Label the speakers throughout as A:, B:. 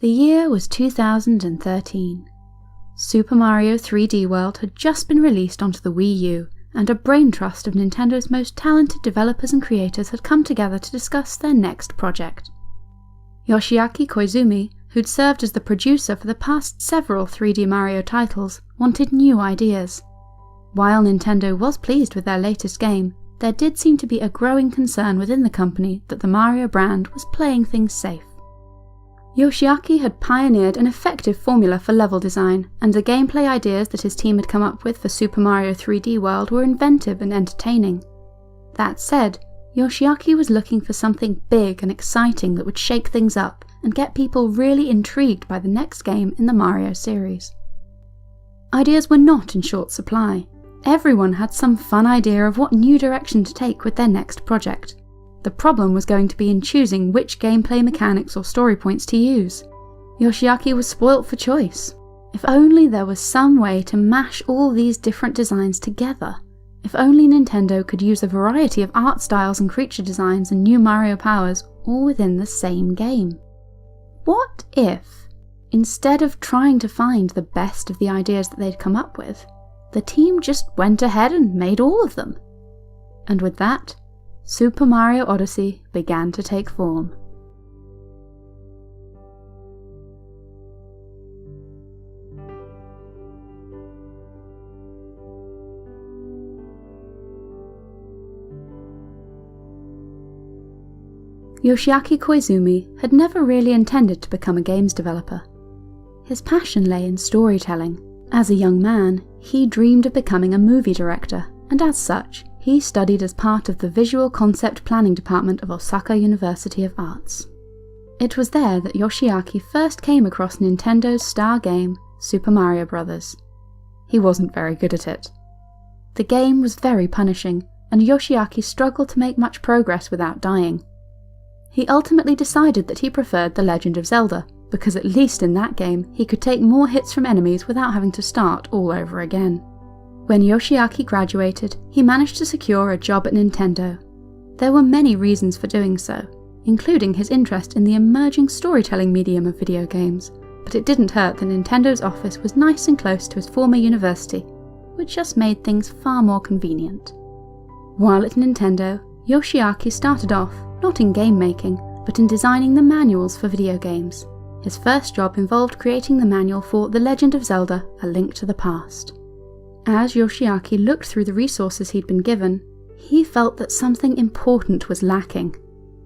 A: The year was 2013. Super Mario 3D World had just been released onto the Wii U, and a brain trust of Nintendo's most talented developers and creators had come together to discuss their next project. Yoshiaki Koizumi, who'd served as the producer for the past several 3D Mario titles, wanted new ideas. While Nintendo was pleased with their latest game, there did seem to be a growing concern within the company that the Mario brand was playing things safe. Yoshiaki had pioneered an effective formula for level design, and the gameplay ideas that his team had come up with for Super Mario 3D World were inventive and entertaining. That said, Yoshiaki was looking for something big and exciting that would shake things up and get people really intrigued by the next game in the Mario series. Ideas were not in short supply. Everyone had some fun idea of what new direction to take with their next project. The problem was going to be in choosing which gameplay mechanics or story points to use. Yoshiaki was spoilt for choice. If only there was some way to mash all these different designs together. If only Nintendo could use a variety of art styles and creature designs and new Mario powers all within the same game. What if, instead of trying to find the best of the ideas that they'd come up with, the team just went ahead and made all of them? And with that, Super Mario Odyssey began to take form. Yoshiaki Koizumi had never really intended to become a games developer. His passion lay in storytelling. As a young man, he dreamed of becoming a movie director, and as such, he studied as part of the Visual Concept Planning Department of Osaka University of Arts. It was there that Yoshiaki first came across Nintendo's star game, Super Mario Bros. He wasn't very good at it. The game was very punishing, and Yoshiaki struggled to make much progress without dying. He ultimately decided that he preferred The Legend of Zelda, because at least in that game he could take more hits from enemies without having to start all over again. When Yoshiaki graduated, he managed to secure a job at Nintendo. There were many reasons for doing so, including his interest in the emerging storytelling medium of video games, but it didn't hurt that Nintendo's office was nice and close to his former university, which just made things far more convenient. While at Nintendo, Yoshiaki started off not in game making, but in designing the manuals for video games. His first job involved creating the manual for The Legend of Zelda: A Link to the Past. As Yoshiaki looked through the resources he'd been given, he felt that something important was lacking.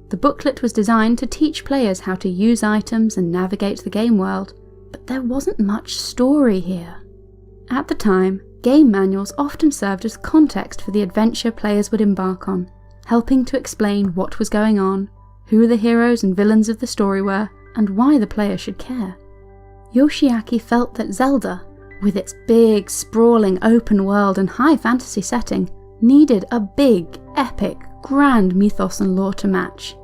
A: The booklet was designed to teach players how to use items and navigate the game world, but there wasn't much story here. At the time, game manuals often served as context for the adventure players would embark on, helping to explain what was going on, who the heroes and villains of the story were, and why the player should care. Yoshiaki felt that Zelda, with its big, sprawling open world and high fantasy setting, needed a big, epic, grand mythos and lore to match.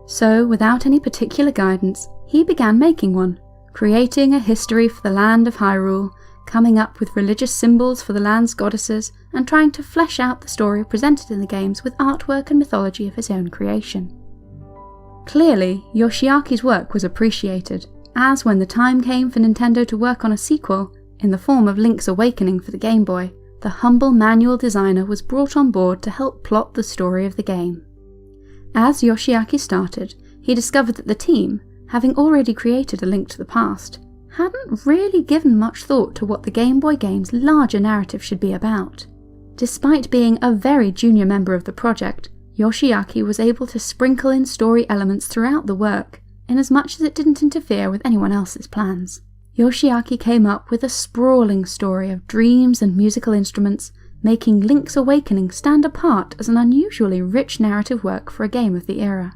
A: So, without any particular guidance, he began making one, creating a history for the land of Hyrule, coming up with religious symbols for the land's goddesses, and trying to flesh out the story presented in the games with artwork and mythology of his own creation. Clearly, Yoshiaki's work was appreciated, as when the time came for Nintendo to work on a sequel, in the form of Link's Awakening for the Game Boy, the humble manual designer was brought on board to help plot the story of the game. As Yoshiaki started, he discovered that the team, having already created A Link to the Past, hadn't really given much thought to what the Game Boy game's larger narrative should be about. Despite being a very junior member of the project, Yoshiaki was able to sprinkle in story elements throughout the work, in as much as it didn't interfere with anyone else's plans. Yoshiaki came up with a sprawling story of dreams and musical instruments, making Link's Awakening stand apart as an unusually rich narrative work for a game of the era.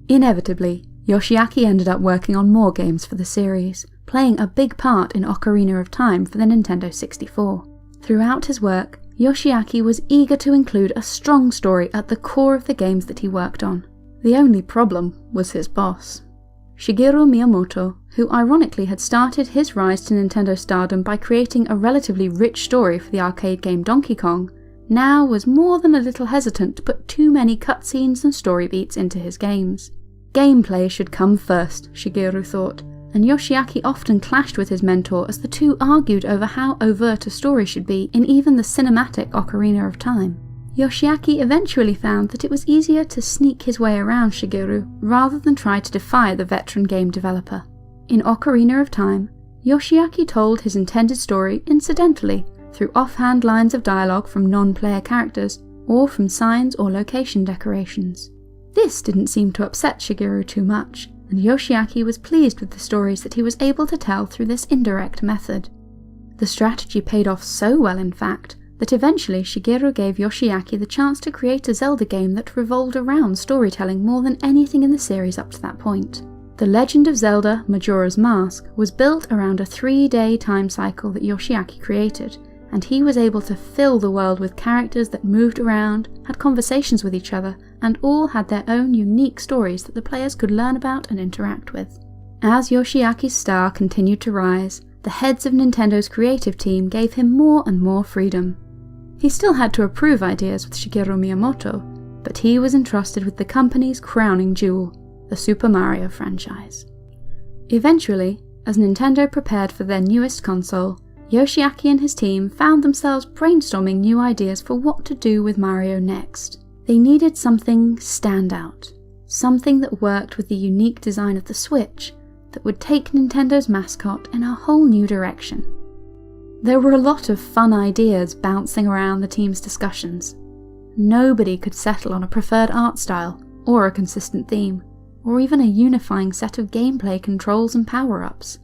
A: Inevitably, Yoshiaki ended up working on more games for the series, playing a big part in Ocarina of Time for the Nintendo 64. Throughout his work, Yoshiaki was eager to include a strong story at the core of the games that he worked on. The only problem was his boss. Shigeru Miyamoto, who ironically had started his rise to Nintendo stardom by creating a relatively rich story for the arcade game Donkey Kong, now was more than a little hesitant to put too many cutscenes and story beats into his games. Gameplay should come first, Shigeru thought, and Yoshiaki often clashed with his mentor as the two argued over how overt a story should be in even the cinematic Ocarina of Time. Yoshiaki eventually found that it was easier to sneak his way around Shigeru rather than try to defy the veteran game developer. In Ocarina of Time, Yoshiaki told his intended story incidentally through offhand lines of dialogue from non-player characters or from signs or location decorations. This didn't seem to upset Shigeru too much, and Yoshiaki was pleased with the stories that he was able to tell through this indirect method. The strategy paid off so well, in fact, that eventually Shigeru gave Yoshiaki the chance to create a Zelda game that revolved around storytelling more than anything in the series up to that point. The Legend of Zelda: Majora's Mask was built around a 3-day time cycle that Yoshiaki created, and he was able to fill the world with characters that moved around, had conversations with each other, and all had their own unique stories that the players could learn about and interact with. As Yoshiaki's star continued to rise, the heads of Nintendo's creative team gave him more and more freedom. He still had to approve ideas with Shigeru Miyamoto, but he was entrusted with the company's crowning jewel, the Super Mario franchise. Eventually, as Nintendo prepared for their newest console, Yoshiaki and his team found themselves brainstorming new ideas for what to do with Mario next. They needed something standout, something that worked with the unique design of the Switch, that would take Nintendo's mascot in a whole new direction. There were a lot of fun ideas bouncing around the team's discussions. Nobody could settle on a preferred art style, or a consistent theme, or even a unifying set of gameplay controls and power-ups.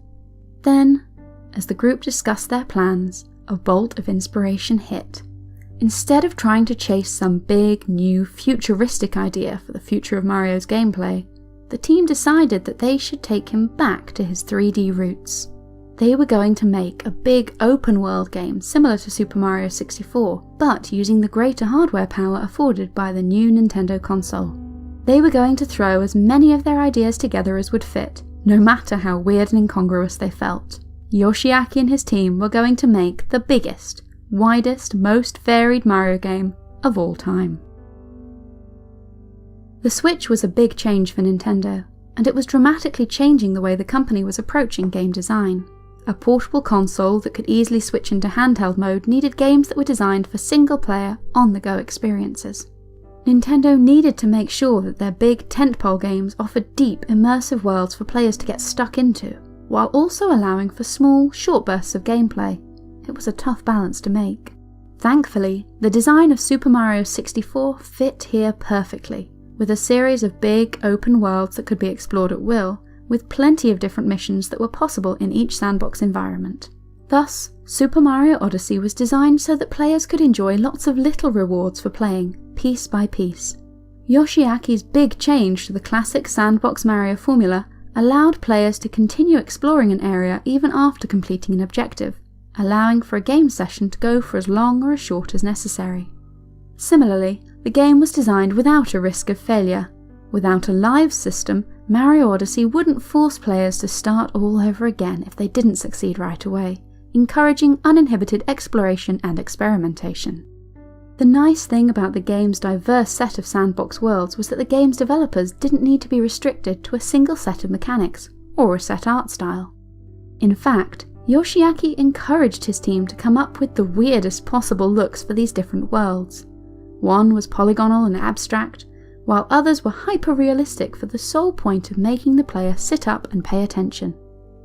A: Then, as the group discussed their plans, a bolt of inspiration hit. Instead of trying to chase some big, new, futuristic idea for the future of Mario's gameplay, the team decided that they should take him back to his 3D roots. They were going to make a big open-world game similar to Super Mario 64, but using the greater hardware power afforded by the new Nintendo console. They were going to throw as many of their ideas together as would fit, no matter how weird and incongruous they felt. Yoshiaki and his team were going to make the biggest, widest, most varied Mario game of all time. The Switch was a big change for Nintendo, and it was dramatically changing the way the company was approaching game design. A portable console that could easily switch into handheld mode needed games that were designed for single-player, on-the-go experiences. Nintendo needed to make sure that their big tentpole games offered deep, immersive worlds for players to get stuck into, while also allowing for small, short bursts of gameplay. It was a tough balance to make. Thankfully, the design of Super Mario 64 fit here perfectly, with a series of big, open worlds that could be explored at will, with plenty of different missions that were possible in each sandbox environment. Thus, Super Mario Odyssey was designed so that players could enjoy lots of little rewards for playing, piece by piece. Yoshiaki's big change to the classic sandbox Mario formula allowed players to continue exploring an area even after completing an objective, allowing for a game session to go for as long or as short as necessary. Similarly, the game was designed without a risk of failure. Without a live system, Mario Odyssey wouldn't force players to start all over again if they didn't succeed right away, encouraging uninhibited exploration and experimentation. The nice thing about the game's diverse set of sandbox worlds was that the game's developers didn't need to be restricted to a single set of mechanics, or a set art style. In fact, Yoshiaki encouraged his team to come up with the weirdest possible looks for these different worlds. One was polygonal and abstract, while others were hyper-realistic for the sole point of making the player sit up and pay attention.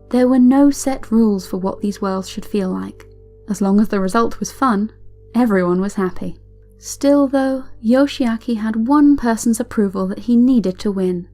A: There were no set rules for what these worlds should feel like. As long as the result was fun, everyone was happy. Still though, Yoshiaki had one person's approval that he needed to win.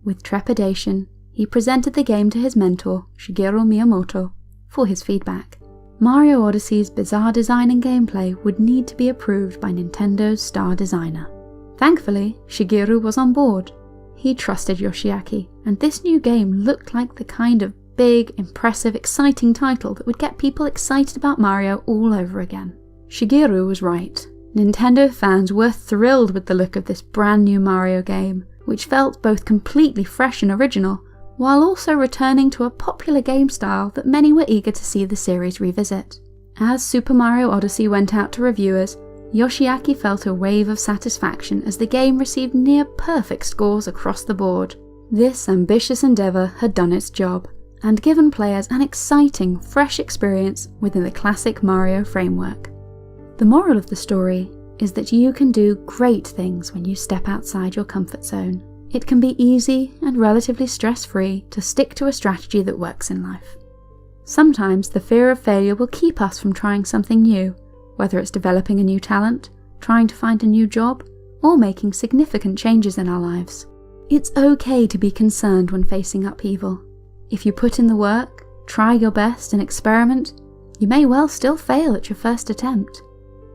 A: With trepidation, he presented the game to his mentor, Shigeru Miyamoto, for his feedback. Mario Odyssey's bizarre design and gameplay would need to be approved by Nintendo's star designer. Thankfully, Shigeru was on board. He trusted Yoshiaki, and this new game looked like the kind of big, impressive, exciting title that would get people excited about Mario all over again. Shigeru was right. Nintendo fans were thrilled with the look of this brand new Mario game, which felt both completely fresh and original, while also returning to a popular game style that many were eager to see the series revisit. As Super Mario Odyssey went out to reviewers, Yoshiaki felt a wave of satisfaction as the game received near-perfect scores across the board. This ambitious endeavour had done its job, and given players an exciting, fresh experience within the classic Mario framework. The moral of the story is that you can do great things when you step outside your comfort zone. It can be easy and relatively stress-free to stick to a strategy that works in life. Sometimes the fear of failure will keep us from trying something new, whether it's developing a new talent, trying to find a new job, or making significant changes in our lives. It's okay to be concerned when facing upheaval. If you put in the work, try your best and experiment, you may well still fail at your first attempt.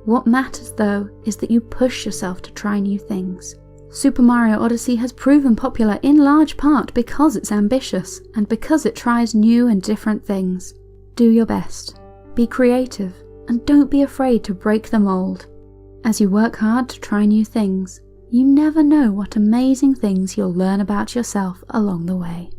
A: What matters though is that you push yourself to try new things. Super Mario Odyssey has proven popular in large part because it's ambitious and because it tries new and different things. Do your best, be creative, and don't be afraid to break the mold. As you work hard to try new things, you never know what amazing things you'll learn about yourself along the way.